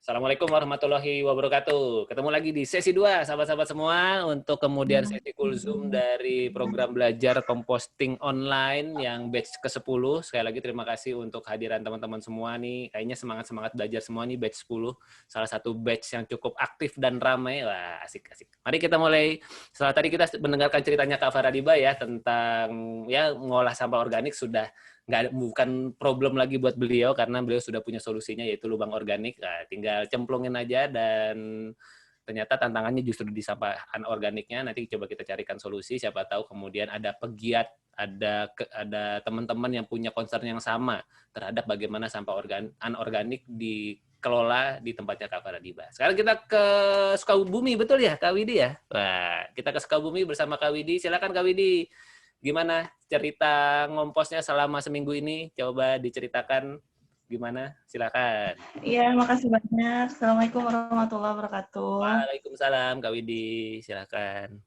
Assalamualaikum warahmatullahi wabarakatuh. Ketemu lagi di sesi 2, sahabat-sahabat semua, untuk kemudian sesi cool Zoom dari program belajar composting online yang batch ke-10. Sekali lagi terima kasih untuk kehadiran teman-teman semua nih. Kayaknya semangat-semangat belajar semua nih batch 10. Salah satu batch yang cukup aktif dan ramai. Wah, asik-asik. Mari kita mulai. Setelah tadi kita mendengarkan ceritanya Kak Faradiba ya tentang ya mengolah sampah organik sudah bukan problem lagi buat beliau karena beliau sudah punya solusinya yaitu lubang organik. Nah, tinggal cemplungin aja dan ternyata tantangannya justru di sampah anorganiknya. Nanti coba kita carikan solusi. Siapa tahu kemudian ada pegiat, ada teman-teman yang punya concern yang sama terhadap bagaimana sampah anorganik dikelola di tempatnya Kak Faradiba. Sekarang kita ke Sukabumi, betul ya Kak Widi ya? Wah, kita ke Sukabumi bersama Kak Widi. Silakan Kak Widi. Gimana cerita ngomposnya selama seminggu ini? Coba diceritakan gimana? Silakan. Iya, makasih banyak. Assalamualaikum warahmatullahi wabarakatuh. Waalaikumsalam, Kak Widi. Silakan.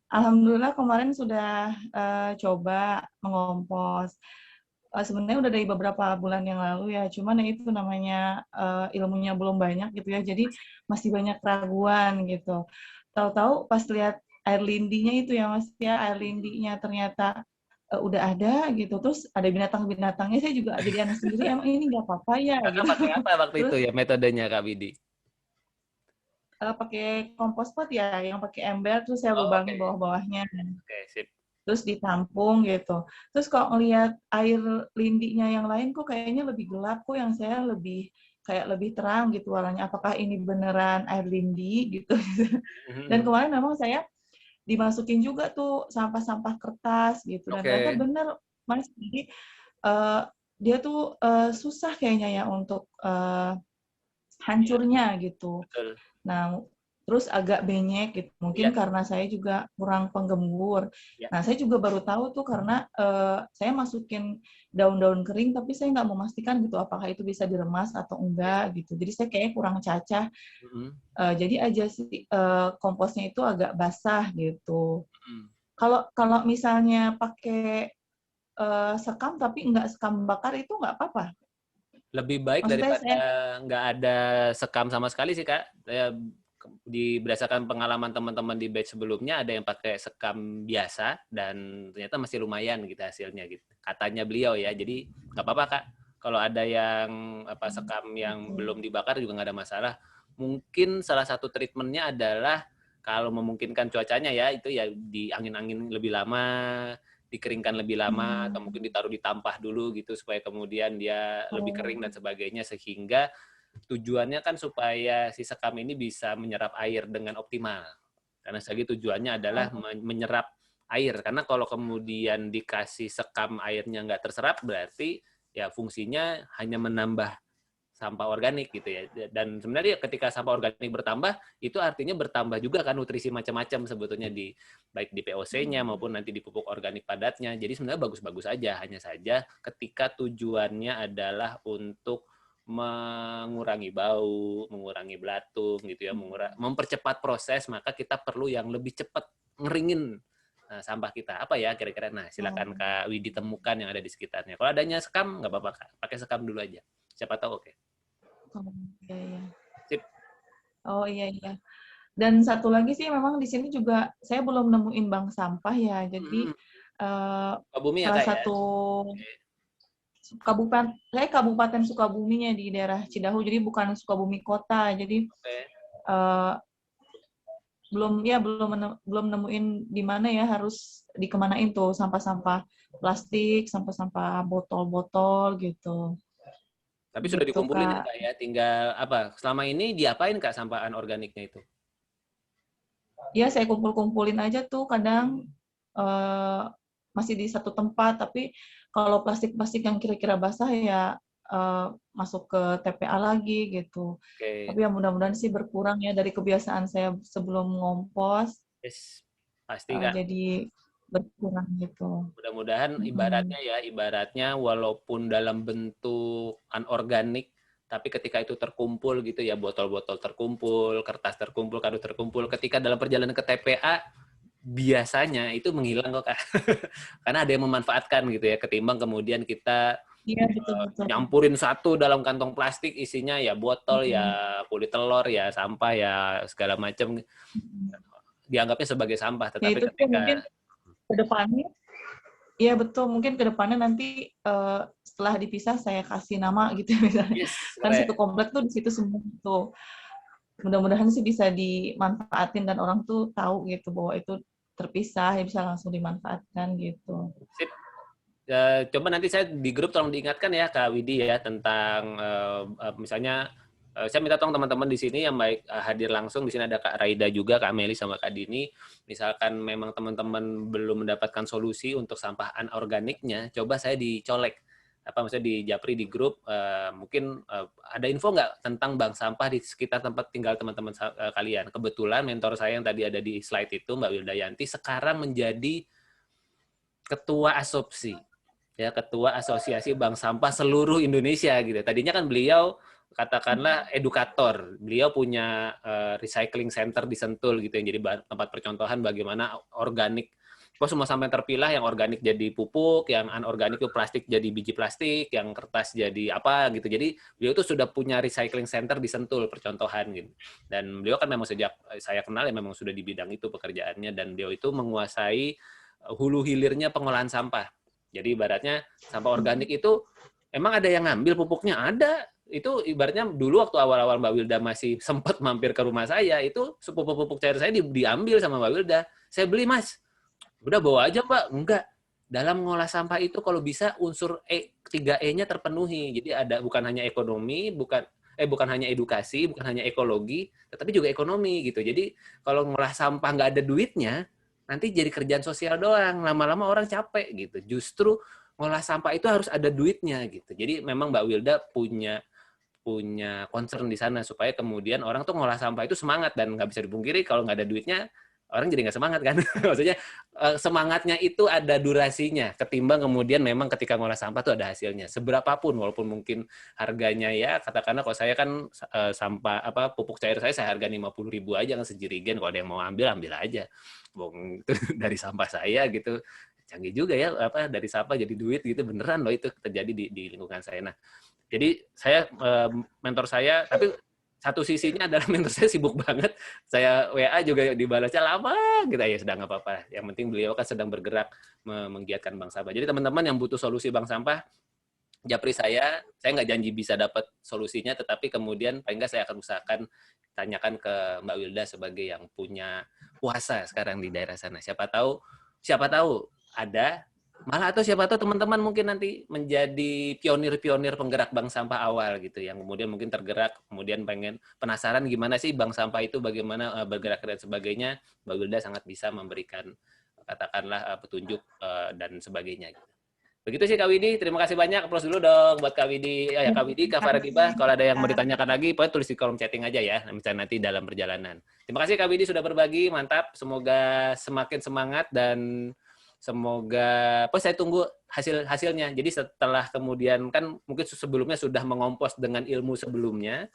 Alhamdulillah kemarin sudah coba mengompos. Sebenarnya udah dari beberapa bulan yang lalu ya, cuman ya itu namanya ilmunya belum banyak gitu ya, jadi masih banyak keraguan gitu. Tahu-tahu pas lihat air lindinya itu ya Mas ya, air lindinya ternyata udah ada gitu, terus ada binatang-binatangnya, saya juga jadi aneh sendiri, emang ini nggak apa-apa ya Kakak gitu. pakai apa waktu itu Terus ya metodenya, Kak Widi? pakai kompos pot ya, yang pakai ember, terus saya Oh, lubangi oke. bawah-bawahnya, Oke, sip. terus ditampung gitu. Terus kalau ngelihat air lindinya yang lain kok kayaknya lebih gelap, kok yang saya lebih terang gitu warnanya. Apakah ini beneran air lindi gitu? Dan Mhm. kemarin memang saya dimasukin juga tuh sampah-sampah kertas gitu, dan ternyata Oke. bener Mas, jadi dia tuh susah kayaknya ya untuk Iya, hancurnya gitu. betul. Nah, terus agak benyek gitu, Iya, mungkin karena saya juga kurang penggembur. iya. Nah, saya juga baru tahu tuh karena saya masukin daun-daun kering, tapi saya nggak memastikan gitu apakah itu bisa diremas atau Oke. enggak gitu. Jadi saya kayaknya kurang cacah. Mhm. Jadi aja sih komposnya itu agak basah gitu. Mhm. Kalau kalau misalnya pakai sekam tapi nggak sekam bakar itu nggak apa-apa. Lebih baik Maksudnya daripada saya nggak ada sekam sama sekali sih, Kak. Berdasarkan pengalaman teman-teman di batch sebelumnya, ada yang pakai sekam biasa, dan ternyata masih lumayan gitu hasilnya gitu. Katanya beliau ya, jadi nggak apa-apa, Kak. Kalau ada yang sekam yang gitu. belum dibakar juga nggak ada masalah. Mungkin salah satu treatmentnya adalah kalau memungkinkan cuacanya ya, itu ya di angin-angin lebih lama, dikeringkan lebih lama, atau mungkin ditaruh di tampah dulu gitu supaya kemudian dia lebih kering dan Oh, sebagainya, sehingga tujuannya kan supaya si sekam ini bisa menyerap air dengan optimal. Karena sekali tujuannya adalah oh, menyerap air. Karena kalau kemudian dikasih sekam airnya nggak terserap, berarti ya fungsinya hanya menambah sampah organik gitu ya. Dan sebenarnya ketika sampah organik bertambah, itu artinya bertambah juga kan nutrisi macam-macam sebetulnya baik di POC-nya maupun nanti di pupuk organik padatnya. Jadi sebenarnya bagus-bagus aja, hanya saja ketika tujuannya adalah untuk mengurangi bau, mengurangi belatung gitu ya, mempercepat proses, maka kita perlu yang lebih cepat ngeringin sampah kita. Apa ya kira-kira? Nah, silakan oh. Kak Widi temukan yang ada di sekitarnya. Kalau adanya sekam, nggak apa-apa Kak. Pakai sekam dulu aja. Siapa tahu oke. Oh, iya, iya. Sip. Oh, iya, iya. Dan satu lagi sih memang di sini juga saya belum nemuin bank sampah ya. Jadi Mhm. Sukabumi ya salah Kak ya? satu saya Kabupaten Sukabuminya di daerah Cidahu. Jadi bukan Sukabumi kota. Jadi Oke. eh, belum nemuin di mana ya harus dikemanain tuh sampah-sampah plastik, sampah-sampah botol-botol gitu. Tapi sudah Gitu, dikumpulin ya Kak. Kak ya? Tinggal apa? Selama ini diapain Kak sampahan organiknya itu? Ya saya kumpul-kumpulin aja tuh kadang eh, masih di satu tempat, tapi kalau plastik-plastik yang kira-kira basah ya masuk ke TPA lagi gitu. Oke. Tapi ya mudah-mudahan sih berkurang ya dari kebiasaan saya sebelum ngompos, Yes. Pasti Kak. jadi berkurang gitu. Mudah-mudahan Mm-mm. ibaratnya walaupun dalam bentuk anorganik, tapi ketika itu terkumpul gitu ya, botol-botol terkumpul, kertas terkumpul, kardus terkumpul, ketika dalam perjalanan ke TPA, biasanya itu menghilang kok Kak. Karena ada yang memanfaatkan gitu ya, ketimbang kemudian kita Iya, betul-betul. Nyampurin satu dalam kantong plastik isinya ya botol, ya kulit telur, ya sampah, ya segala macam, dianggapnya sebagai sampah. Ya Tetapi itu tuh mungkin ketika ke depannya, iya betul, mungkin ke depannya nanti setelah dipisah saya kasih nama gitu misalnya. yes, Kan satu komplek tuh di situ semua tuh. Mudah-mudahan sih bisa dimanfaatin dan orang tuh tahu gitu bahwa itu terpisah, ya bisa langsung dimanfaatkan gitu. sip. Coba nanti saya di grup tolong diingatkan ya Kak Widi ya tentang misalnya saya minta tolong teman-teman di sini yang baik hadir langsung. Di sini ada Kak Raida juga, Kak Meli sama Kak Dini. Misalkan memang teman-teman belum mendapatkan solusi untuk sampah anorganiknya, coba saya dicolek apa maksudnya di Japri di grup mungkin ada info nggak tentang bank sampah di sekitar tempat tinggal teman-teman kalian. Kebetulan mentor saya yang tadi ada di slide itu Mbak Wildayanti sekarang menjadi ketua asopsi, ya ketua asosiasi bank sampah seluruh Indonesia gitu. Tadinya kan beliau katakanlah edukator, beliau punya recycling center di Sentul gitu yang jadi tempat percontohan bagaimana organik. Kok semua sampai terpilah, yang organik jadi pupuk, yang anorganik itu plastik jadi biji plastik, yang kertas jadi apa gitu. Jadi beliau tuh sudah punya recycling center di Sentul percontohan gitu. Dan beliau kan memang sejak saya kenal ya memang sudah di bidang itu pekerjaannya, dan beliau itu menguasai hulu hilirnya pengolahan sampah. Jadi ibaratnya sampah organik itu emang ada yang ngambil pupuknya? Ada. Itu ibaratnya dulu waktu awal-awal Mbak Wilda masih sempat mampir ke rumah saya, itu pupuk-pupuk cair saya diambil sama Mbak Wilda. Saya beli, Mas. Udah bawa aja, Mbak. Enggak. Dalam mengolah sampah itu kalau bisa unsur 3E-nya terpenuhi. Jadi ada bukan hanya ekonomi, bukan hanya edukasi, bukan hanya ekologi, tetapi juga ekonomi gitu. Jadi kalau ngolah sampah nggak ada duitnya, nanti jadi kerjaan sosial doang. Lama-lama orang capek gitu. Justru ngolah sampah itu harus ada duitnya gitu. Jadi memang Mbak Wilda punya punya concern di sana supaya kemudian orang tuh ngolah sampah itu semangat, dan nggak bisa dipungkiri kalau nggak ada duitnya orang jadi nggak semangat kan. Maksudnya semangatnya itu ada durasinya ketimbang kemudian memang ketika ngolah sampah tuh ada hasilnya seberapapun, walaupun mungkin harganya ya katakanlah kalau saya kan sampah apa pupuk cair saya harga 50.000 aja kan sejirigen, kalau ada yang mau ambil aja. Bong itu dari sampah saya gitu. Canggih juga ya apa dari sampah jadi duit gitu, beneran loh itu terjadi di lingkungan saya. Nah, jadi saya mentor saya, tapi satu sisinya adalah mentor saya sibuk banget. Saya WA juga dibalasnya lama gitu ya, sedang nggak apa-apa. Yang penting beliau kan sedang bergerak menggiatkan bank sampah. Jadi teman-teman yang butuh solusi bank sampah, japri saya nggak janji bisa dapat solusinya, tetapi kemudian paling nggak saya akan usahakan tanyakan ke Mbak Wilda sebagai yang punya kuasa sekarang di daerah sana. Siapa tahu ada. Malah atau siapa tahu teman-teman mungkin nanti menjadi pionir-pionir penggerak bank sampah awal gitu, yang kemudian mungkin tergerak, kemudian pengen penasaran gimana sih bank sampah itu, bagaimana bergerak dan sebagainya. Mbak Wilda sangat bisa memberikan katakanlah petunjuk dan sebagainya. Gitu. Begitu sih Kak Widi, terima kasih banyak. Applause dulu dong buat Kak Widi. Ya Kak Widi, Kak Faradibah, kalau ada yang mau ditanyakan lagi, pokoknya tulis di kolom chatting aja ya, misalnya nanti dalam perjalanan. Terima kasih Kak Widi sudah berbagi, mantap. Semoga semakin semangat dan semoga, saya tunggu hasilnya. Jadi setelah kemudian kan mungkin sebelumnya sudah mengompos dengan ilmu sebelumnya,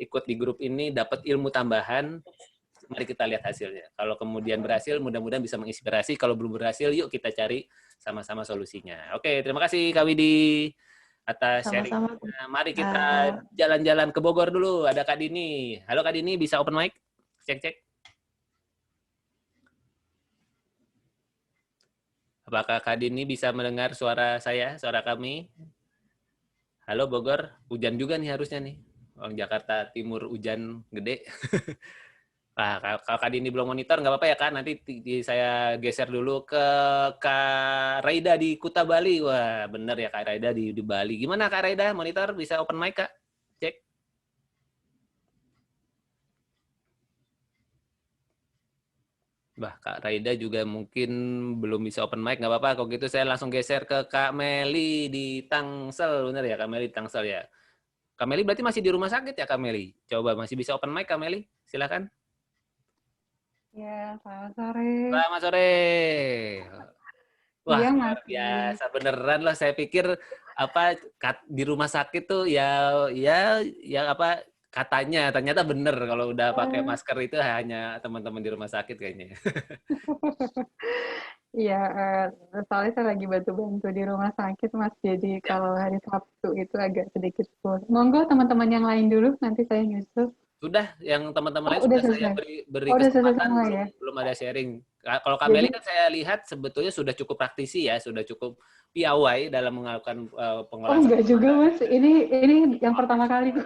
ikut di grup ini dapat ilmu tambahan. Mari kita lihat hasilnya. Kalau kemudian berhasil, mudah-mudahan bisa menginspirasi. Kalau belum berhasil, yuk kita cari sama-sama solusinya. Oke, terima kasih Kak Widi atas sharing. Sama-sama. Mari kita jalan-jalan ke Bogor dulu. Ada Kak Dini. Halo Kak Dini, bisa open mic? Cek-cek. Apakah Kak Dini bisa mendengar suara saya, suara kami? Halo Bogor, hujan juga nih harusnya nih. Orang Jakarta Timur hujan gede. Nah, kalau Kak Dini belum monitor, nggak apa-apa ya Kak. Nanti saya geser dulu ke Kak Raida di Kuta Bali. Wah, bener ya Kak Raida di Bali. Gimana Kak Raida, monitor? Bisa open mic Kak? Cek. Bah, Kak Raida juga mungkin belum bisa open mic, nggak apa-apa. Kalau gitu saya langsung geser ke Kak Meli di Tangsel. Bener ya Kak Meli di Tangsel ya? Kak Meli berarti masih di rumah sakit ya Kak Meli? Coba masih bisa open mic Kak Meli? Silakan. Ya, selamat sore. Selamat sore. Wah, Iya, luar biasa. Beneran loh, saya pikir apa di rumah sakit tuh ya apa katanya, ternyata bener kalau udah pakai masker itu hanya teman-teman di rumah sakit kayaknya. Iya, soalnya saya lagi bantu-bantu di rumah sakit, Mas. Jadi Ya, kalau hari Sabtu itu agak sedikit full. Monggo teman-teman yang lain dulu, nanti saya nyusul. sudah, yang teman-teman Oh, lain udah sudah saya selesai. beri Oh, udah selesai kesempatan, semua belum ya. belum ada sharing. Kalau Kak Jadi, Meli kan saya lihat sebetulnya sudah cukup praktisi ya, sudah cukup piawai dalam melakukan oh pengolahan enggak sampah juga, organik. Mas. Ini yang pertama kali kok.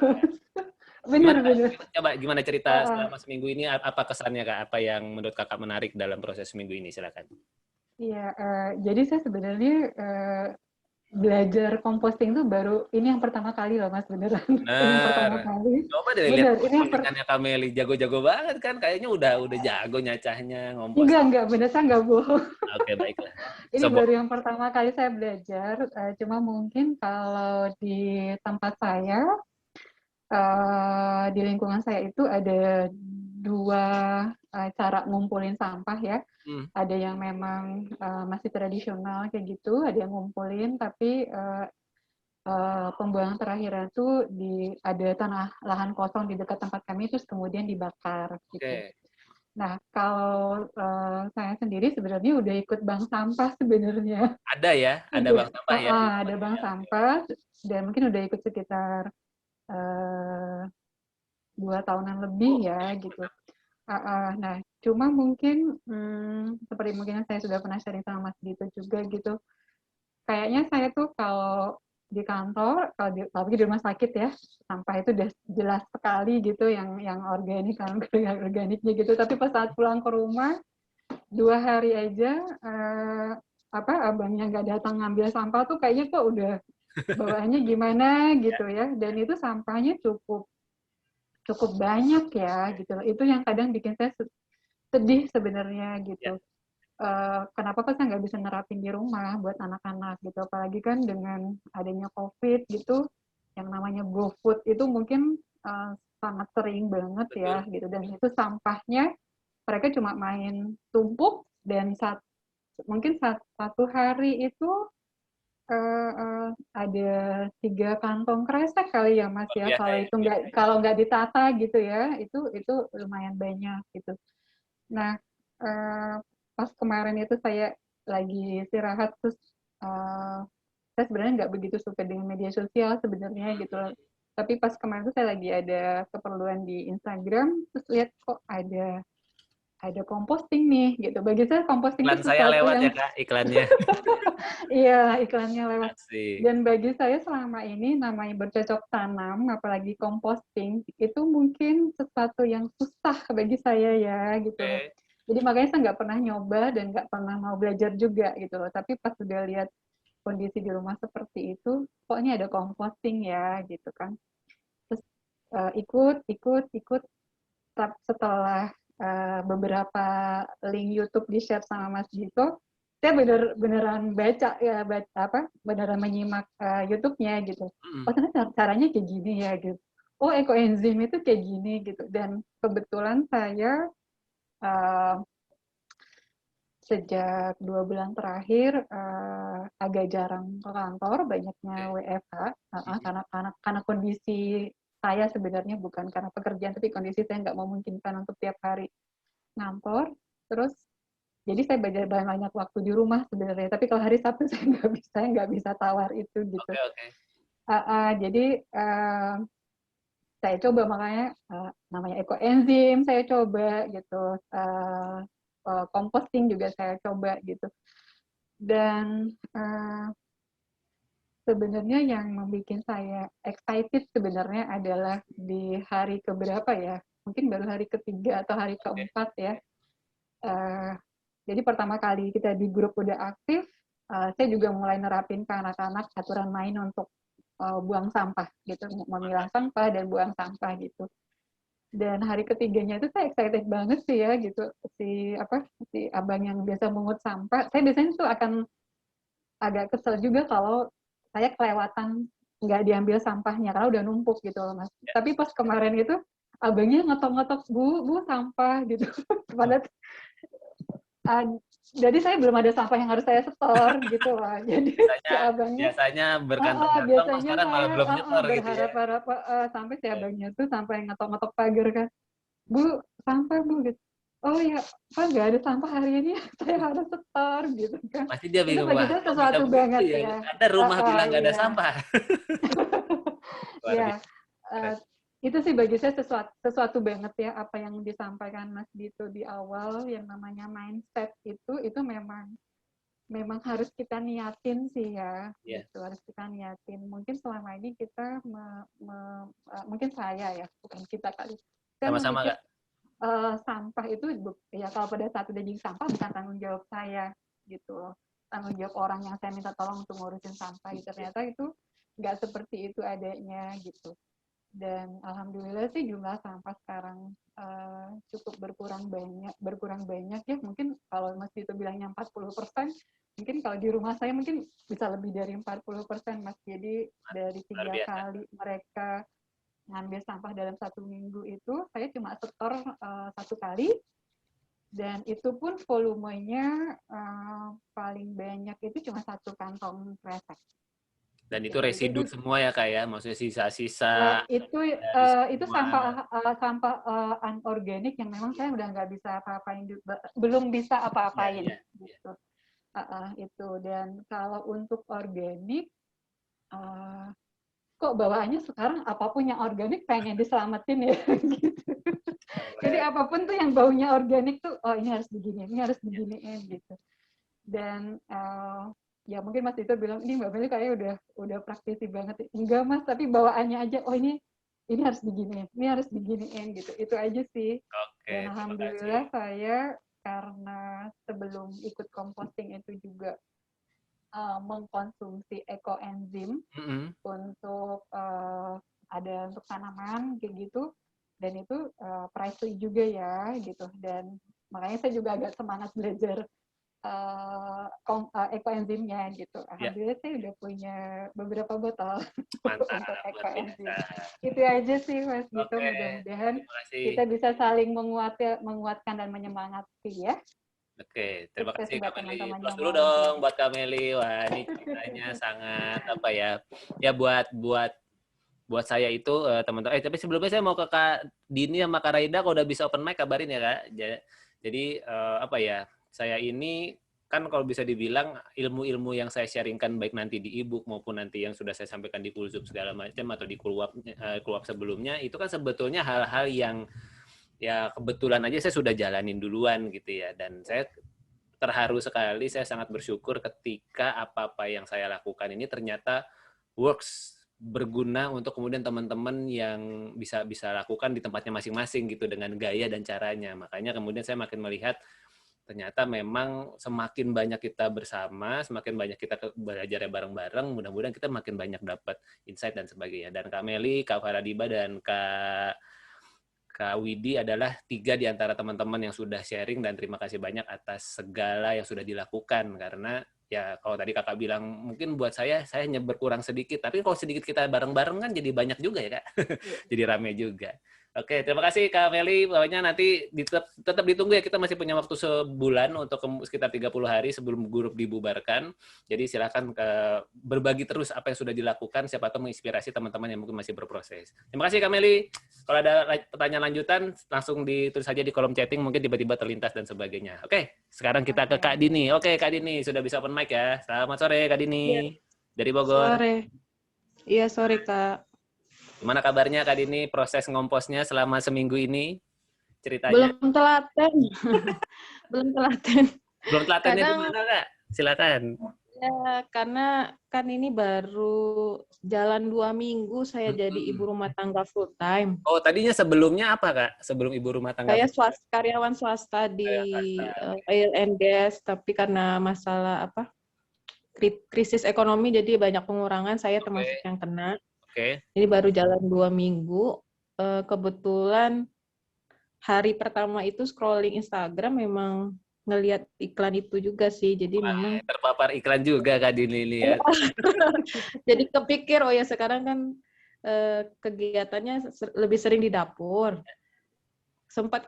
Gimana, Bener-bener. coba gimana cerita selama seminggu ini, apa kesannya Kak? Apa yang menurut Kakak menarik dalam proses seminggu ini? Silakan. Iya, jadi saya sebenarnya belajar composting tuh baru ini yang pertama kali loh, Mas, beneran. Ini yang Benar. pertama kali. Coba deh lihat Bener, ini yang postingannya Kak Meli, jago-jago banget kan? Kayaknya udah jago nyacahnya, ngompos. enggak, bener, saya enggak bohong. Oke, baiklah. Ini Sobo. baru yang pertama kali saya belajar, cuma mungkin kalau di tempat saya, di lingkungan saya itu ada dua cara ngumpulin sampah ya. Hmm, Ada yang memang masih tradisional kayak gitu, ada yang ngumpulin, tapi pembuangan terakhir itu ada tanah lahan kosong di dekat tempat kami, terus kemudian dibakar gitu. oke. Nah, kalau saya sendiri sebenarnya udah ikut bank sampah sebenarnya. Ada ya, ada Udah, bank sampah ya di ada tempatnya bank ya. Oke. sampah dan mungkin udah ikut sekitar eh, 2 tahunan lebih Oh, ya gitu. Nah, cuma mungkin seperti mungkin yang saya sudah pernah sharing sama Mas Dito juga gitu. Kayaknya saya tuh kalau di kantor, kalau apalagi di rumah sakit ya, sampah itu udah jelas sekali gitu yang organik kan organiknya gitu. Tapi pas saat pulang ke rumah 2 hari aja abangnya nggak datang ngambil sampah tuh kayaknya kok udah bawaannya gimana gitu ya. Dan itu sampahnya cukup cukup banyak ya gitu loh. Itu yang kadang bikin saya sedih sebenarnya Ya, gitu. Kenapa kok saya nggak bisa nerapin di rumah buat anak-anak gitu, apalagi kan dengan adanya COVID gitu, yang namanya GoFood itu mungkin sangat sering banget ya betul. gitu, dan itu sampahnya mereka cuma main tumpuk dan mungkin satu hari itu ada 3 kantong kresek kali ya Mas Luar ya, biasa kalau ya. itu nggak ditata gitu ya, itu lumayan banyak gitu. Nah, pas kemarin itu saya lagi istirahat, terus saya sebenarnya nggak begitu suka dengan media sosial sebenarnya gitu loh. Tapi pas kemarin itu saya lagi ada keperluan di Instagram, terus lihat kok ada composting nih gitu. Bagi saya composting Iklan itu saya sesuatu lewat ya yang Kak, iklannya. iya iklannya lewat. Asik. Dan bagi saya selama ini namanya bercocok tanam, apalagi composting, itu mungkin sesuatu yang susah bagi saya ya gitu loh. Oke. Jadi makanya saya nggak pernah nyoba dan nggak pernah mau belajar juga gitu loh. Tapi pas sudah lihat kondisi di rumah seperti itu, kok ini ada composting ya gitu kan. Terus ikut. Setelah beberapa link YouTube di-share sama Mas Dito, saya beneran baca ya, beneran menyimak YouTube-nya gitu. Mm. Oh ternyata caranya kayak gini ya gitu. Oh ekoenzim itu kayak gini gitu. Dan kebetulan saya uh, sejak 2 bulan terakhir agak jarang ke kantor, banyaknya Oke. WFH Mhm. karena kondisi saya sebenarnya bukan karena pekerjaan, tapi kondisi saya nggak memungkinkan untuk tiap hari ngantor. Terus jadi saya banyak waktu di rumah sebenarnya. Tapi kalau hari Sabtu saya nggak bisa tawar itu gitu. Oke, oke. Jadi saya coba makanya namanya ekoenzim saya coba gitu. Composting juga saya coba gitu. Dan sebenarnya yang membuat saya excited sebenarnya adalah di hari keberapa ya, mungkin baru hari ketiga atau hari keempat ya. Jadi pertama kali kita di grup udah aktif, saya juga mulai nerapin ke anak-anak aturan main untuk buang sampah gitu, memilah sampah dan buang sampah gitu. Dan hari ketiganya itu saya excited banget sih ya gitu, si abang yang biasa mungut sampah, saya biasanya tuh akan agak kesel juga kalau saya kelewatan nggak diambil sampahnya karena udah numpuk gitu loh Mas. Ya. Tapi pas kemarin itu abangnya ngetok-ngetok, bu sampah gitu. Padahal jadi saya belum ada sampah yang harus saya setor gitu loh. Jadi Biasanya si abangnya biasanya berkantong-kantong, kok biasanya sekarang malah saya belum nyetor gitu ya. berharap sampai si Oke. abangnya tuh sampai ngetok-ngetok pagar kan, bu sampah bu gitu. oh ya, Pak nggak ada sampah hari ini, saya harus setor gitu kan. Pasti dia Itu bingung, bagi wah saya kok bisa sesuatu begitu banget ya? ya. Ada rumah bilang nggak ada Iya. sampah. Luar Ya, biasa. itu sih bagi saya sesuatu banget ya apa yang disampaikan Mas Dito di awal yang namanya mindset itu memang harus kita niatin sih ya, Iya. gitu harus kita niatin. Mungkin selama ini kita mungkin saya ya, bukan kita kali. Saya Sama-sama, memikir Kak. sampah itu ya kalau pada saat udah jadi sampah bukan tanggung jawab saya gitu loh. Tanggung jawab orang yang saya minta tolong untuk ngurusin sampah. Ternyata itu nggak seperti itu adanya gitu. Dan alhamdulillah sih jumlah sampah sekarang cukup berkurang banyak ya. Mungkin kalau Mas Dito bilangnya 40%, mungkin kalau di rumah saya mungkin bisa lebih dari 40%, Mas. Jadi dari 3 kali mereka ngambil sampah dalam 1 minggu itu, saya cuma setor 1 kali, dan itu pun volumenya paling banyak itu cuma 1 kantong kresek. Dan itu residu semua ya, Kak ya? Maksudnya sisa-sisa itu sampah anorganik yang memang saya udah nggak bisa apa-apain juga, belum bisa apa-apain gitu. Itu. Dan kalau untuk organik, kok bawaannya sekarang apapun yang organik pengen diselamatin ya gitu. Jadi apapun tuh yang baunya organik tuh, oh ini harus begini, ini harus beginiin gitu. Dan ya mungkin Mas Dito bilang ini Mbak Meli kayaknya udah praktisi banget. Enggak Mas, tapi bawaannya aja, oh ini harus beginiin, ini harus beginiin gitu. Itu aja sih. Dan alhamdulillah saya karena sebelum ikut composting itu juga mengkonsumsi ekoenzim untuk ada untuk tanaman kayak gitu, dan itu pricey juga ya gitu. Dan makanya saya juga agak semangat belajar ekoenzimnya gitu. Alhamdulillah saya udah punya beberapa botol untuk ekoenzim. Itu aja sih Mas Dito. Mudah-mudahan kita bisa saling menguatkan dan menyemangati ya. Oke, terima kasih Kak Meli. Plus dulu dong buat Kak Meli. Wah, ini ceritanya sangat apa ya? Ya buat saya itu teman-teman. Tapi sebelumnya saya mau ke Kak Dini sama Kak Raida, kalau udah bisa open mic kabarin ya Kak. Jadi apa ya? Saya ini kan kalau bisa dibilang ilmu-ilmu yang saya sharingkan baik nanti di e-book maupun nanti yang sudah saya sampaikan di Kulzum segala macam atau di Kulwap sebelumnya, itu kan sebetulnya hal-hal yang ya kebetulan aja saya sudah jalanin duluan gitu ya, dan saya terharu sekali, saya sangat bersyukur ketika apa-apa yang saya lakukan ini ternyata works, berguna untuk kemudian teman-teman yang bisa lakukan di tempatnya masing-masing gitu dengan gaya dan caranya. Makanya kemudian saya makin melihat ternyata memang semakin banyak kita bersama, semakin banyak kita belajar bareng-bareng, mudah-mudahan kita makin banyak dapat insight dan sebagainya. Dan Kak Meli, Kak Faradiba, dan Kak Widi adalah 3 di antara teman-teman yang sudah sharing, dan terima kasih banyak atas segala yang sudah dilakukan. Karena ya kalau tadi Kakak bilang mungkin buat saya hanya berkurang sedikit, tapi kalau sedikit kita bareng-bareng kan jadi banyak juga ya Kak. Jadi rame juga. Oke, terima kasih Kak Meli. Pokoknya nanti tetap ditunggu ya, kita masih punya waktu sebulan untuk sekitar 30 hari sebelum grup dibubarkan. Jadi silakan berbagi terus apa yang sudah dilakukan, siapa tahu menginspirasi teman-teman yang mungkin masih berproses. Terima kasih Kak Meli. Kalau ada pertanyaan lanjutan, langsung ditulis saja di kolom chatting, mungkin tiba-tiba terlintas dan sebagainya. Oke, sekarang kita ke Kak Dini. Oke, Kak Dini, sudah bisa open mic ya. Selamat sore Kak Dini. Dari Bogor. Sore. Iya, sore Kak. Gimana kabarnya Kak Dini, proses ngomposnya selama seminggu ini? Ceritanya. Belum telaten. Belum telaten. Belum telatennya gimana Kak? Silakan. Ya, karena kan ini baru jalan 2 minggu saya jadi ibu rumah tangga full time. Oh, tadinya sebelumnya apa Kak? Sebelum ibu rumah tangga? Saya karyawan swasta di oil and gas, tapi karena masalah krisis ekonomi jadi banyak pengurangan, saya termasuk yang kena. Ini baru jalan 2 minggu. Kebetulan hari pertama itu scrolling Instagram memang ngelihat iklan itu juga sih. Jadi memang terpapar iklan juga Kak Dini lihat. Jadi kepikir, oh ya sekarang kan kegiatannya lebih sering di dapur. Sempat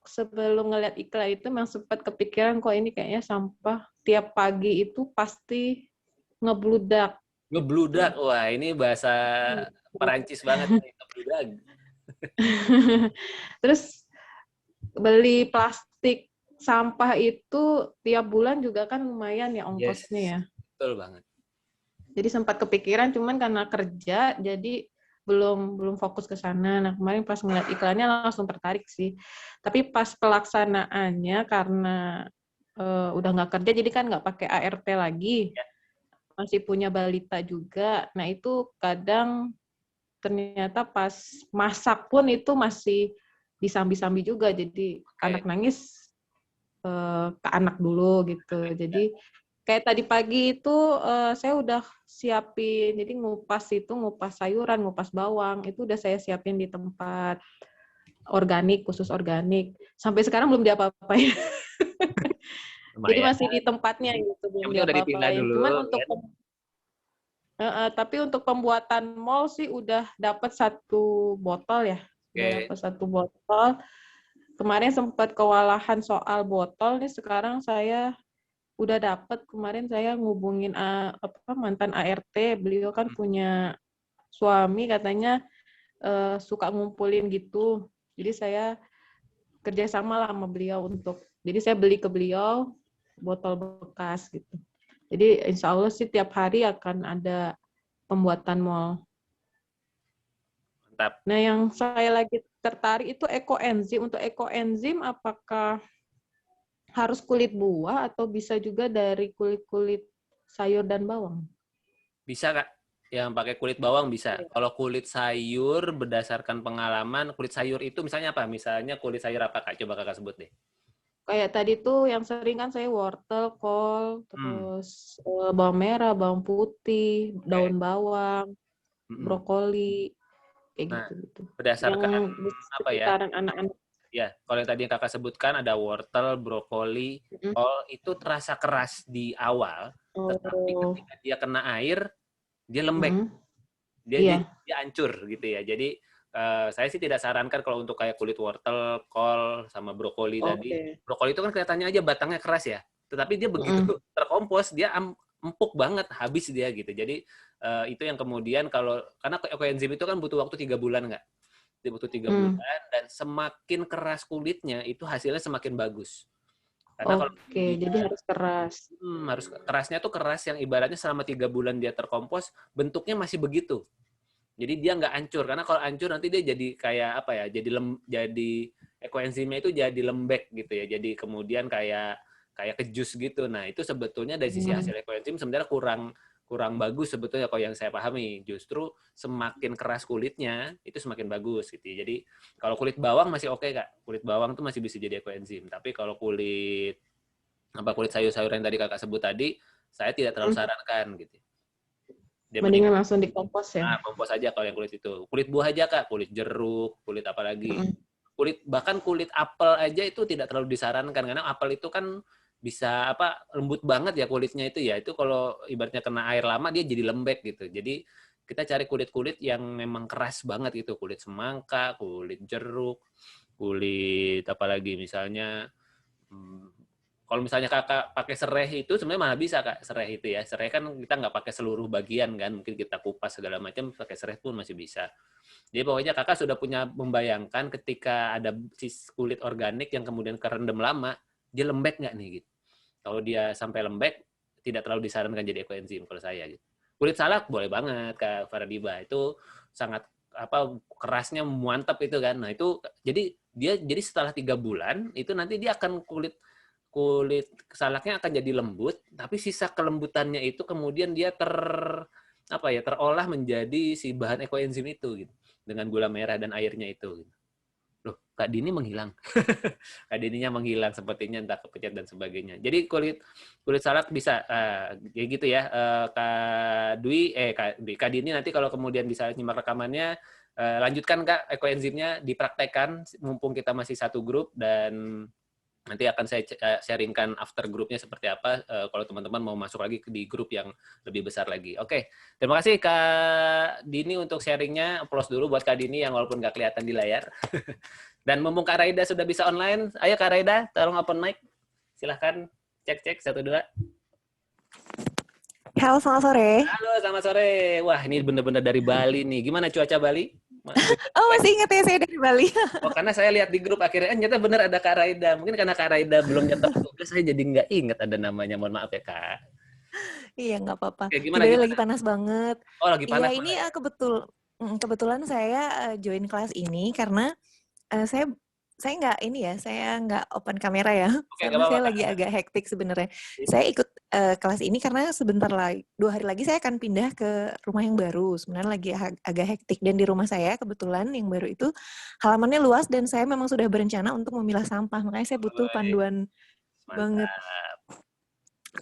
sebelum ngelihat iklan itu memang sempat kepikiran kok ini kayaknya sampah tiap pagi itu pasti ngebludak. Ngebludak, wah ini bahasa Perancis banget nih, ngebludak. Terus beli plastik sampah itu tiap bulan juga kan lumayan ya ongkosnya ya. Betul banget. Jadi sempat kepikiran, cuman karena kerja jadi belum fokus ke sana. Nah kemarin pas ngeliat iklannya langsung tertarik sih. Tapi pas pelaksanaannya karena udah nggak kerja, jadi kan nggak pakai ART lagi. Masih punya balita juga. Nah itu kadang ternyata pas masak pun itu masih disambi-sambi juga. Jadi anak nangis ke anak dulu gitu. Jadi kayak tadi pagi itu saya udah siapin, jadi ngupas sayuran, ngupas bawang, itu udah saya siapin di tempat organik, khusus organik. Sampai sekarang belum diapa-apain. Jadi masih di tempatnya gitu, belum diapa-apain. Cuman untuk tapi untuk pembuatan mol sih udah dapat 1 botol ya. Udah dapat 1 botol. Kemarin sempat kewalahan soal botol nih, sekarang saya udah dapat. Kemarin saya ngubungin mantan ART, beliau kan punya suami katanya suka ngumpulin gitu. Jadi saya kerjasama lah sama beliau jadi saya beli ke beliau botol bekas gitu. Jadi insya Allah sih tiap hari akan ada pembuatan mol. Mantap. Nah yang saya lagi tertarik itu ekoenzim. Untuk ekoenzim apakah harus kulit buah atau bisa juga dari kulit-kulit sayur dan bawang? Bisa Kak, yang pakai kulit bawang bisa. Kalau kulit sayur berdasarkan pengalaman, kulit sayur itu misalnya apa? Misalnya kulit sayur apa Kak? Coba Kakak sebut deh. Kayak tadi tuh yang sering kan saya wortel, kol, terus bawang merah, bawang putih, daun bawang, brokoli, kayak gitu. Berdasarkan yang apa ya? Anak-anak. Ya, kalau yang tadi yang Kakak sebutkan ada wortel, brokoli, kol, itu terasa keras di awal, tetapi ketika dia kena air, dia lembek. Dia hancur gitu ya. Jadi saya sih tidak sarankan kalau untuk kayak kulit wortel, kol, sama brokoli tadi. Brokoli itu kan kelihatannya aja batangnya keras ya. Tetapi dia begitu terkompos, dia empuk banget, habis dia gitu. Jadi itu yang kemudian karena ekoenzim itu kan butuh waktu 3 bulan nggak? Dia butuh 3 bulan, dan semakin keras kulitnya, itu hasilnya semakin bagus. Karena jadi harus keras. Harus kerasnya tuh keras yang ibaratnya selama 3 bulan dia terkompos, bentuknya masih begitu. Jadi dia nggak hancur, karena kalau hancur nanti dia jadi kayak apa ya? Jadi ekoenzimnya itu jadi lembek gitu ya. Jadi kemudian kayak kejus gitu. Nah, itu sebetulnya dari sisi hasil ekoenzim sebenarnya kurang bagus sebetulnya kalau yang saya pahami. Justru semakin keras kulitnya itu semakin bagus gitu. Jadi kalau kulit bawang masih oke Kak. Kulit bawang tuh masih bisa jadi ekoenzim. Tapi kalau kulit sayur-sayuran yang tadi Kakak sebut tadi, saya tidak terlalu sarankan gitu. Mendingan langsung dikompos ya. Nah, kompos aja kalau yang kulit itu. Kulit buah aja Kak, kulit jeruk, kulit apa lagi. Bahkan kulit apel aja itu tidak terlalu disarankan karena apel itu kan bisa lembut banget ya kulitnya itu ya. Itu kalau ibaratnya kena air lama dia jadi lembek gitu. Jadi kita cari kulit-kulit yang memang keras banget gitu. Kulit semangka, kulit jeruk, kulit apa lagi misalnya kalau misalnya Kakak pakai serai itu sebenarnya malah bisa Kak, serai itu ya. Serai kan kita nggak pakai seluruh bagian kan, mungkin kita kupas segala macam, pakai serai pun masih bisa. Jadi pokoknya Kakak sudah punya membayangkan ketika ada kulit organik yang kemudian kerendam lama, dia lembek nggak nih gitu. Kalau dia sampai lembek, tidak terlalu disarankan jadi ekoenzim kalau saya gitu. Kulit salak boleh banget Kak Faradiba, itu sangat kerasnya mantap itu kan. Nah itu jadi setelah 3 bulan itu nanti dia akan kulit salaknya akan jadi lembut, tapi sisa kelembutannya itu kemudian dia terolah menjadi si bahan ekoenzim itu gitu, dengan gula merah dan airnya itu. Gitu. Loh, Kak Dini menghilang. Kak Dininya menghilang sepertinya entah kepencet dan sebagainya. Jadi kulit salak bisa kayak gitu ya. Kak Dini nanti kalau kemudian bisa nyimak rekamannya, lanjutkan Kak ekoenzimnya, dipraktekkan mumpung kita masih satu grup, dan nanti akan saya sharingkan after grupnya seperti apa kalau teman-teman mau masuk lagi di grup yang lebih besar lagi. Oke, terima kasih Kak Dini untuk sharingnya. Applause dulu buat Kak Dini yang walaupun nggak kelihatan di layar. Dan mumpung Kak Raida sudah bisa online, ayo Kak Raida, tolong open mic. Silahkan cek 1, 2. Halo, selamat sore. Halo, selamat sore. Wah, ini benar-benar dari Bali nih. Gimana cuaca Bali? Oh, masih ingat ya saya dari Bali. Oh, karena saya lihat di grup akhirnya ternyata benar ada Kak Raida. Mungkin karena Kak Raida belum nyetok tugas, saya jadi nggak ingat ada namanya. Mohon maaf ya, Kak. Iya, nggak apa-apa. Oke, Di gimana, Bali gimana? lagi panas banget. Oh, lagi Iya, panas ini banget. kebetulan saya join kelas ini karena saya nggak ini ya, saya nggak open kamera ya, Oke, nggak karena apa-apa, saya Kak. lagi agak hektik sebenarnya. Saya ikut kelas ini karena sebentar lagi, 2 hari lagi saya akan pindah ke rumah yang baru. Sebenarnya lagi agak hektik, dan di rumah saya kebetulan yang baru itu halamannya luas dan saya memang sudah berencana untuk memilah sampah, makanya saya butuh Baik. panduan banget. Mantap.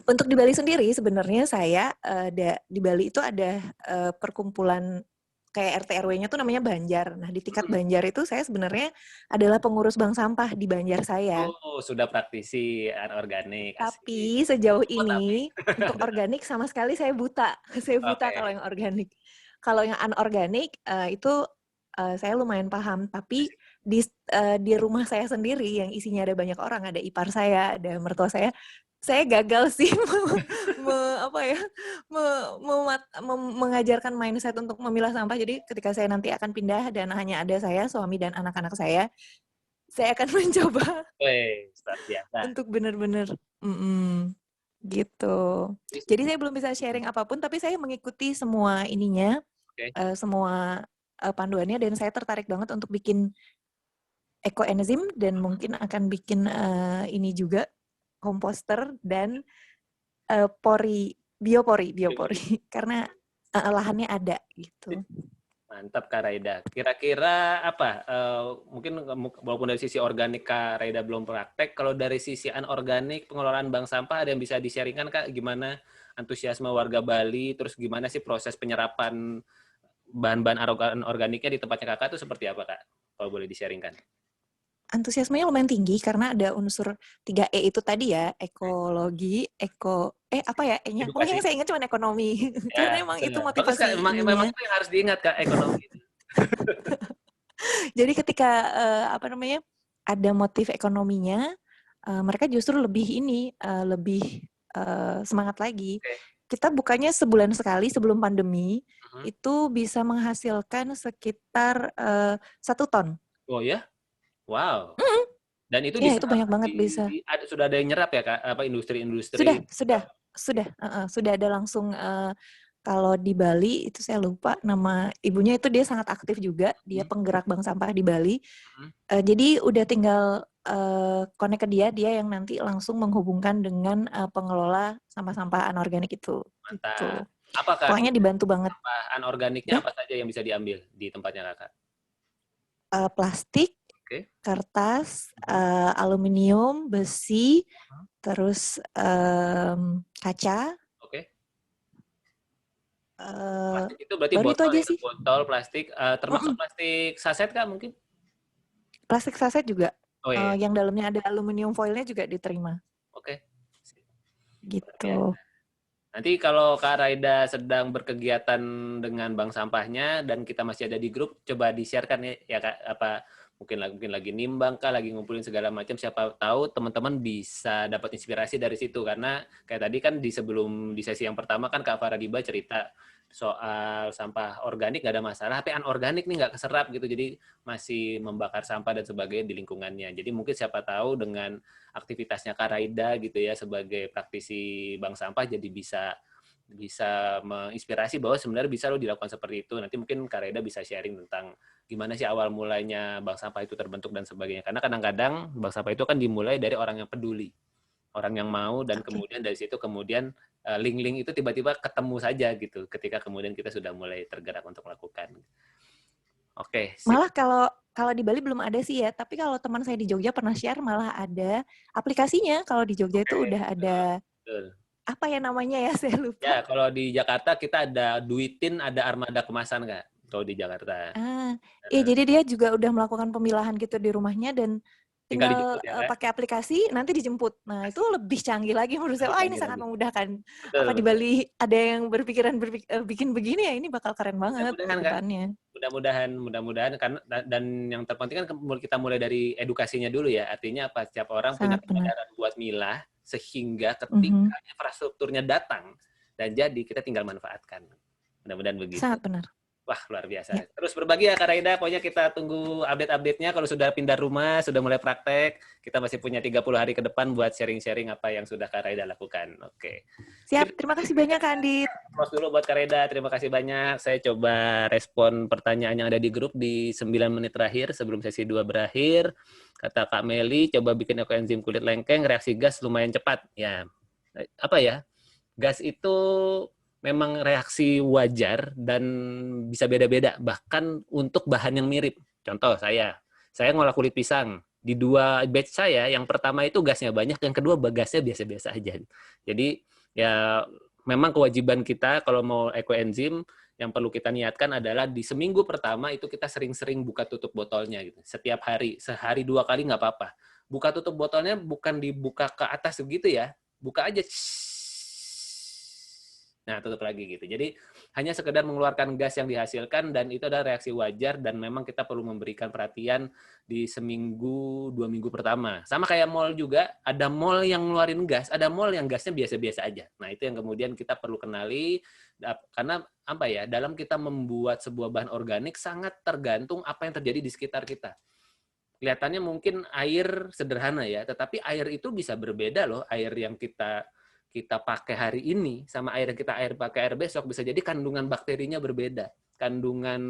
Untuk di Bali sendiri sebenarnya saya di Bali itu ada perkumpulan kayak RT RW-nya tuh namanya Banjar. Nah, di tingkat Banjar itu saya sebenarnya adalah pengurus bank sampah di Banjar saya. Oh, sudah praktisi anorganik. Tapi sejauh Oh, ini untuk organik sama sekali saya buta. Saya buta Oke. kalau yang organik. Kalau yang anorganik itu saya lumayan paham. Tapi di rumah saya sendiri yang isinya ada banyak orang, ada ipar saya, ada mertua saya gagal sih mengajarkan mindset untuk memilah sampah. Jadi ketika saya nanti akan pindah dan hanya ada saya, suami dan anak-anak saya akan mencoba Luar biasa. untuk benar-benar gitu. Jadi saya belum bisa sharing apapun, tapi saya mengikuti semua ininya, semua panduannya, dan saya tertarik banget untuk bikin ekoenzim dan mungkin akan bikin ini juga komposter dan biopori karena lahannya ada gitu. Mantap, Kak Raida. Kira-kira apa? Mungkin walaupun dari sisi organik Kak Raida belum praktek, kalau dari sisi anorganik pengelolaan bank sampah ada yang bisa di-sharingkan, Kak? Gimana antusiasme warga Bali? Terus gimana sih proses penyerapan bahan-bahan organiknya di tempatnya Kakak itu seperti apa, Kak? Kalau boleh di-sharingkan. Antusiasmenya lumayan tinggi karena ada unsur 3E itu tadi ya, ekologi, apa ya E-nya? Pokoknya yang saya ingat cuma ekonomi. Ya, karena emang itu bagus, Kak. motivasi Memang ininya. itu yang harus diingat, Kak, ekonomi. Jadi ketika ada motif ekonominya, mereka justru lebih semangat lagi. Kita bukanya sebulan sekali sebelum pandemi, itu bisa menghasilkan sekitar 1 ton. Oh ya? Wow. Dan itu itu banyak banget bisa. Sudah ada yang nyerap ya, Kak? Apa industri-industri? Sudah ada langsung. Kalau di Bali itu saya lupa nama ibunya, itu dia sangat aktif juga, dia penggerak bank sampah di Bali. Jadi udah tinggal connect ke dia yang nanti langsung menghubungkan dengan pengelola sampah-sampah anorganik itu. Mantap. Gitu. Apakah Pokoknya dibantu banget. Sampah anorganiknya apa saja yang bisa diambil di tempatnya Kakak? Plastik, kertas, aluminium, besi, terus kaca. Plastik itu berarti baru botol, itu aja sih. Botol plastik, termasuk plastik saset Kak mungkin? Plastik saset juga. Oh, iya. Yang dalamnya ada aluminium foilnya juga diterima. Oke. Gitu. Nanti kalau Kak Raida sedang berkegiatan dengan bank sampahnya dan kita masih ada di grup, coba di-share-kan ya Kak, apa mungkin lagi nimbang Kak, lagi ngumpulin segala macam, siapa tahu teman-teman bisa dapat inspirasi dari situ. Karena kayak tadi kan di sesi yang pertama kan Kak Faradiba cerita soal sampah organik nggak ada masalah, tapi anorganik nih nggak keserap gitu, jadi masih membakar sampah dan sebagainya di lingkungannya. Jadi mungkin siapa tahu dengan aktivitasnya Kak Raida gitu ya sebagai praktisi bank sampah jadi bisa menginspirasi bahwa sebenarnya bisa loh dilakukan seperti itu. Nanti mungkin Kak Raida bisa sharing tentang gimana sih awal mulainya bank sampah itu terbentuk dan sebagainya. Karena kadang-kadang bank sampah itu kan dimulai dari orang yang peduli, orang yang mau, dan kemudian dari situ kemudian link-link itu tiba-tiba ketemu saja gitu ketika kemudian kita sudah mulai tergerak untuk melakukan. Oke. Malah kalau di Bali belum ada sih ya, tapi kalau teman saya di Jogja pernah share malah ada aplikasinya. Kalau di Jogja itu udah ada apa ya namanya ya, saya lupa. Ya, kalau di Jakarta kita ada Duitin, ada armada kemasan Kak. Kalau di Jakarta. Iya, jadi dia juga udah melakukan pemilahan gitu di rumahnya dan tinggal pakai aplikasi nanti dijemput. Nah, itu lebih canggih lagi menurut saya. Wah, ini sangat memudahkan. Apa di Bali ada yang berpikiran bikin begini ya, ini bakal keren banget ke depannya. Mudah-mudahan karena dan yang terpenting kan kita mulai dari edukasinya dulu ya. Artinya apa? Setiap orang punya kesadaran buat milah sehingga ketika infrastrukturnya datang dan jadi kita tinggal manfaatkan. Mudah-mudahan begitu. Sangat benar. Wah, luar biasa. Terus berbagi ya Kak Raida, pokoknya kita tunggu update-update-nya. Kalau sudah pindah rumah, sudah mulai praktek, kita masih punya 30 hari ke depan buat sharing-sharing apa yang sudah Kak Raida lakukan. Oke. Siap, terima kasih banyak Kak Andit. Close dulu buat Kak Raida, terima kasih banyak. Saya coba respon pertanyaan yang ada di grup di 9 menit terakhir sebelum sesi 2 berakhir. Kata Kak Meli, coba bikin ekoenzim kulit lengkeng, reaksi gas lumayan cepat. Ya, apa ya? Gas itu memang reaksi wajar dan bisa beda-beda, bahkan untuk bahan yang mirip. Contoh saya ngolah kulit pisang. Di 2 batch saya, yang pertama itu gasnya banyak, yang kedua gasnya biasa-biasa aja. Jadi ya memang kewajiban kita kalau mau ekoenzim, yang perlu kita niatkan adalah di seminggu pertama itu kita sering-sering buka tutup botolnya gitu. Setiap hari, sehari 2 kali nggak apa-apa. Buka tutup botolnya bukan dibuka ke atas begitu ya, buka aja. Nah, tutup lagi gitu. Jadi hanya sekedar mengeluarkan gas yang dihasilkan dan itu adalah reaksi wajar dan memang kita perlu memberikan perhatian di seminggu 2 minggu pertama. Sama kayak mall juga, ada mall yang ngeluarin gas, ada mall yang gasnya biasa-biasa aja. Nah, itu yang kemudian kita perlu kenali karena apa ya? Dalam kita membuat sebuah bahan organik sangat tergantung apa yang terjadi di sekitar kita. Kelihatannya mungkin air sederhana ya, tetapi air itu bisa berbeda loh. Air yang kita pakai hari ini sama air yang kita pakai air besok bisa jadi kandungan bakterinya berbeda, kandungan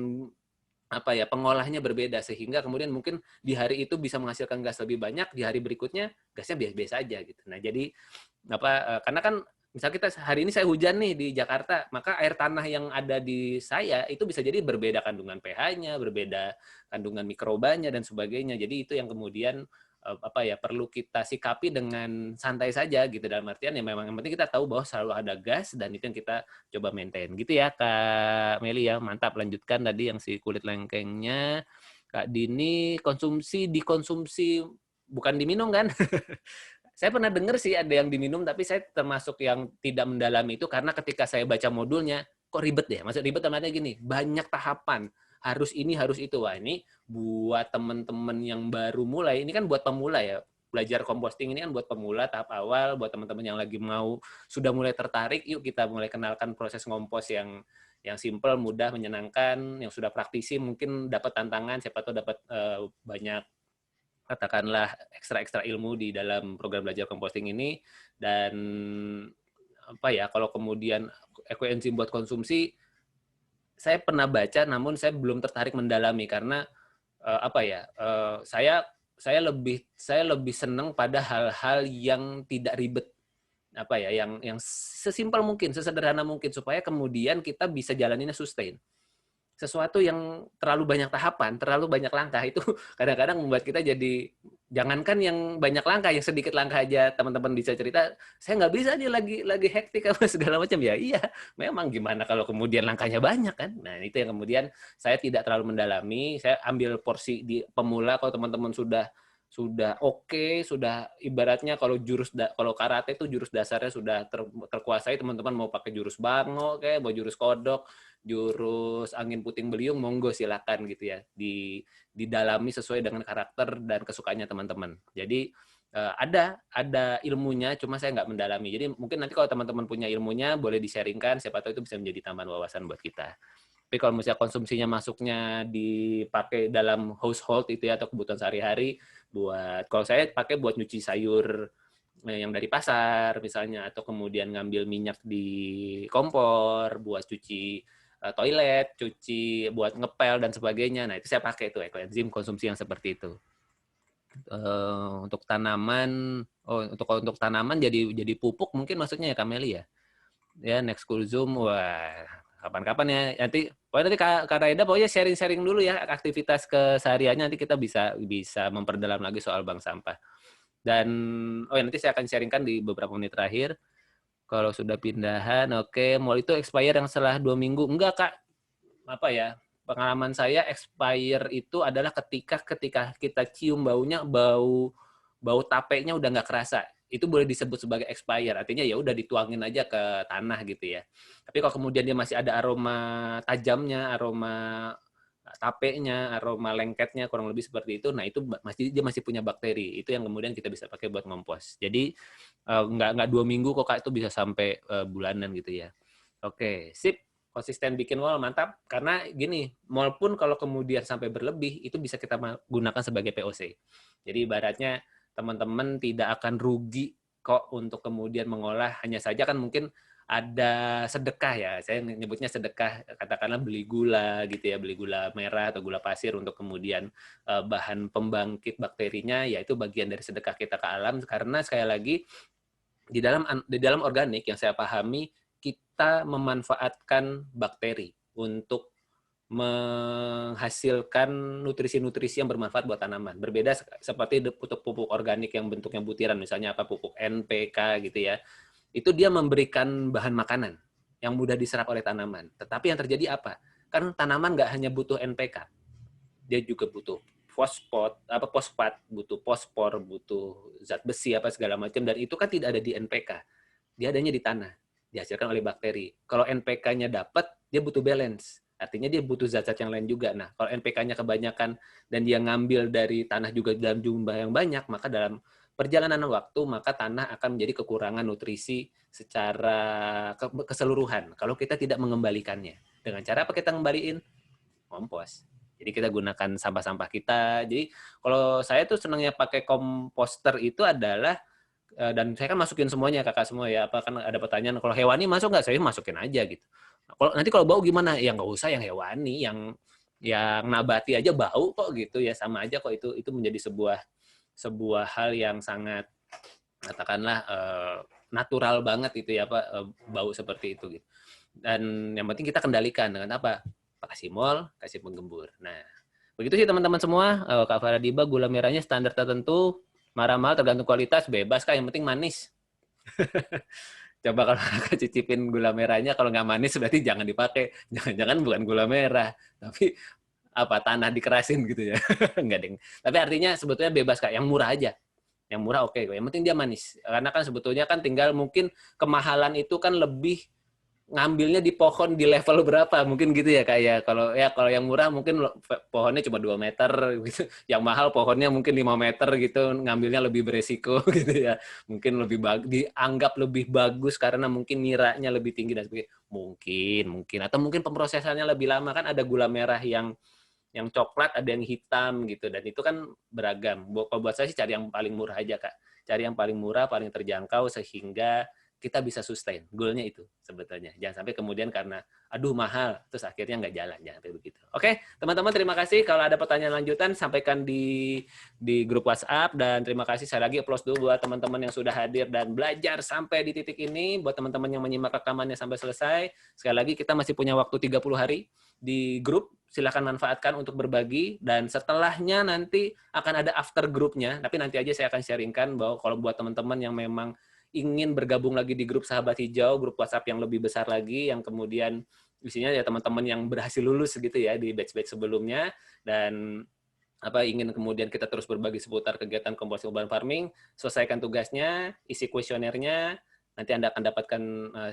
apa ya pengolahnya berbeda sehingga kemudian mungkin di hari itu bisa menghasilkan gas lebih banyak, di hari berikutnya gasnya biasa-biasa aja gitu. Nah jadi apa karena kan misal kita hari ini saya hujan nih di Jakarta, maka air tanah yang ada di saya itu bisa jadi berbeda kandungan pH-nya, berbeda kandungan mikrobanya dan sebagainya. Jadi itu yang kemudian apa ya perlu kita sikapi dengan santai saja gitu, dalam artian ya memang yang penting kita tahu bahwa selalu ada gas dan itu yang kita coba maintain gitu ya Kak Meli ya. Mantap, lanjutkan tadi yang si kulit lengkengnya. Kak Dini, dikonsumsi bukan diminum kan? Saya pernah dengar sih ada yang diminum, tapi saya termasuk yang tidak mendalami itu karena ketika saya baca modulnya kok ribet ya. Maksud ribet namanya gini, banyak tahapan, harus ini harus itu. Wah ini buat teman-teman yang baru mulai, ini kan buat pemula ya, belajar composting ini kan buat pemula tahap awal, buat teman-teman yang lagi sudah mulai tertarik, yuk kita mulai kenalkan proses ngompos yang simple, mudah, menyenangkan, yang sudah praktisi mungkin dapat tantangan, siapa tahu dapat banyak katakanlah ekstra ilmu di dalam program belajar composting ini. Dan apa ya, kalau kemudian ekoenzim buat konsumsi, saya pernah baca namun saya belum tertarik mendalami karena apa ya, saya lebih senang pada hal-hal yang tidak ribet, apa ya, yang sesimpel mungkin, sesederhana mungkin supaya kemudian kita bisa jalaninnya sustain. Sesuatu yang terlalu banyak tahapan, terlalu banyak langkah itu kadang-kadang membuat kita jadi jangankan yang banyak langkah, yang sedikit langkah aja teman-teman bisa cerita, saya nggak bisa nih lagi hektik apa segala macam ya. Iya, memang gimana kalau kemudian langkahnya banyak kan. Nah, itu yang kemudian saya tidak terlalu mendalami, saya ambil porsi di pemula. Kalau teman-teman sudah oke, sudah ibaratnya kalau kalau karate itu jurus dasarnya sudah terkuasai, teman-teman mau pakai jurus bango kayak mau jurus kodok, jurus angin puting beliung, monggo silakan gitu ya, didalami sesuai dengan karakter dan kesukaannya teman-teman. Jadi ada ilmunya, cuma saya nggak mendalami. Jadi mungkin nanti kalau teman-teman punya ilmunya boleh di-sharingkan, siapa tahu itu bisa menjadi tambahan wawasan buat kita. Tapi kalau misalnya konsumsinya masuknya dipakai dalam household itu ya, atau kebutuhan sehari-hari, kalau saya pakai buat nyuci sayur yang dari pasar misalnya, atau kemudian ngambil minyak di kompor buat cuci toilet, cuci buat ngepel dan sebagainya. Nah, itu saya pakai itu ekoenzim konsumsi yang seperti itu. Untuk tanaman, untuk tanaman jadi pupuk mungkin maksudnya ya Kameli ya. Ya, next school Zoom, wah kapan-kapan ya. Nanti Kak Raida pokoknya sharing-sharing dulu ya aktivitas kesehariannya, nanti kita bisa memperdalam lagi soal bank sampah. Dan nanti saya akan sharingkan di beberapa menit terakhir. Kalau sudah pindahan, oke. Mall itu expire yang setelah 2 minggu. Enggak, Kak. Apa ya, pengalaman saya expire itu adalah ketika kita cium baunya, bau tapenya udah nggak kerasa. Itu boleh disebut sebagai expire. Artinya ya udah dituangin aja ke tanah gitu ya. Tapi kalau kemudian dia masih ada aroma tajamnya, aroma tapenya, aroma lengketnya, kurang lebih seperti itu, nah itu dia masih punya bakteri. Itu yang kemudian kita bisa pakai buat ngompos. Jadi nggak 2 minggu kok Kak, itu bisa sampai bulanan gitu ya. Oke, sip. konsisten bikin mall, mantap. Karena gini, mall pun kalau kemudian sampai berlebih, itu bisa kita gunakan sebagai POC. Jadi ibaratnya teman-teman tidak akan rugi kok untuk kemudian mengolah, hanya saja kan mungkin ada sedekah ya, saya nyebutnya sedekah, katakanlah beli gula gitu ya, beli gula merah atau gula pasir untuk kemudian bahan pembangkit bakterinya, yaitu bagian dari sedekah kita ke alam. Karena sekali lagi di dalam organik yang saya pahami, kita memanfaatkan bakteri untuk menghasilkan nutrisi-nutrisi yang bermanfaat buat tanaman. Berbeda seperti pupuk organik yang bentuknya butiran, misalnya apa pupuk NPK gitu ya. Itu dia memberikan bahan makanan yang mudah diserap oleh tanaman. Tetapi yang terjadi apa? Kan tanaman nggak hanya butuh NPK, dia juga butuh fosfat, butuh fosfor, butuh zat besi apa segala macam, dan itu kan tidak ada di NPK. Dia adanya di tanah, dihasilkan oleh bakteri. Kalau NPK-nya dapat, dia butuh balance. Artinya dia butuh zat-zat yang lain juga. Nah, kalau NPK-nya kebanyakan dan dia ngambil dari tanah juga dalam jumlah yang banyak, maka dalam perjalanan waktu, maka tanah akan menjadi kekurangan nutrisi secara keseluruhan kalau kita tidak mengembalikannya. Dengan cara apa kita ngembaliin? Kompos. Jadi kita gunakan sampah-sampah kita. Jadi kalau saya tuh senangnya pakai komposter itu adalah, dan saya kan masukin semuanya, kakak semua ya, apa kan ada pertanyaan, kalau hewani masuk nggak? Saya masukin aja gitu. Nanti kalau bau gimana? Ya nggak usah yang hewani, yang nabati aja bau kok gitu ya, sama aja kok, itu menjadi sebuah hal yang sangat, katakanlah natural banget itu ya, bau seperti itu gitu. Dan yang penting kita kendalikan dengan apa? Kasih mol, kasih penggembur. Nah, begitu sih teman-teman semua. Kak Faradiba, gula merahnya standar tertentu, mahal tergantung kualitas, bebas Kak, yang penting manis. Coba kalau Kakak cicipin gula merahnya, kalau nggak manis berarti jangan dipakai. Jangan-jangan bukan gula merah, tapi apa, tanah dikerasin gitu ya. Enggak, deng. Tapi artinya sebetulnya bebas Kak, yang murah aja. Yang murah oke kok. Yang penting dia manis. Karena kan sebetulnya kan tinggal mungkin kemahalan itu kan lebih ngambilnya di pohon di level berapa, mungkin gitu ya Kak ya. Kalau yang murah mungkin pohonnya cuma 2 meter gitu. Yang mahal pohonnya mungkin 5 meter gitu, ngambilnya lebih beresiko gitu ya. Mungkin dianggap lebih bagus karena mungkin niranya lebih tinggi dan sebagainya. Mungkin atau mungkin pemrosesannya lebih lama, kan ada gula merah yang coklat, ada yang hitam gitu, dan itu kan beragam. Kalau buat saya sih cari yang paling murah aja Kak. Cari yang paling murah, paling terjangkau sehingga kita bisa sustain. Goalnya itu sebetulnya. Jangan sampai kemudian karena aduh mahal, terus akhirnya nggak jalan. Jangan sampai begitu. Oke, teman-teman terima kasih. Kalau ada pertanyaan lanjutan, sampaikan di grup WhatsApp. Dan terima kasih sekali lagi, applause dulu buat teman-teman yang sudah hadir dan belajar sampai di titik ini. Buat teman-teman yang menyimak rekamannya sampai selesai. Sekali lagi, kita masih punya waktu 30 hari di grup. Silahkan manfaatkan untuk berbagi. Dan setelahnya nanti akan ada after grupnya. Tapi nanti aja saya akan sharingkan bahwa kalau buat teman-teman yang memang ingin bergabung lagi di grup Sahabat Hijau, grup WhatsApp yang lebih besar lagi, yang kemudian isinya ya teman-teman yang berhasil lulus gitu ya di batch-batch sebelumnya, dan ingin kemudian kita terus berbagi seputar kegiatan komposting urban farming, selesaikan tugasnya, isi kuesionernya, nanti Anda akan dapatkan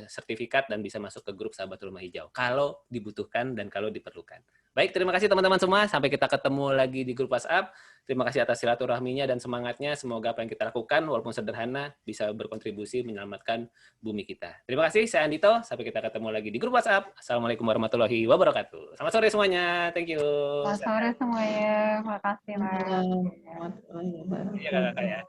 sertifikat dan bisa masuk ke grup Sahabat Rumah Hijau kalau dibutuhkan dan kalau diperlukan. Baik, terima kasih teman-teman semua. Sampai kita ketemu lagi di grup WhatsApp. Terima kasih atas silaturahminya dan semangatnya. Semoga apa yang kita lakukan, walaupun sederhana, bisa berkontribusi menyelamatkan bumi kita. Terima kasih, saya Andito. Sampai kita ketemu lagi di grup WhatsApp. Assalamualaikum warahmatullahi wabarakatuh. Selamat sore semuanya. Thank you. Selamat sore semuanya. Terima kasih, Mas. Warahmatullahi wabarakatuh. Iya, Kakak ya.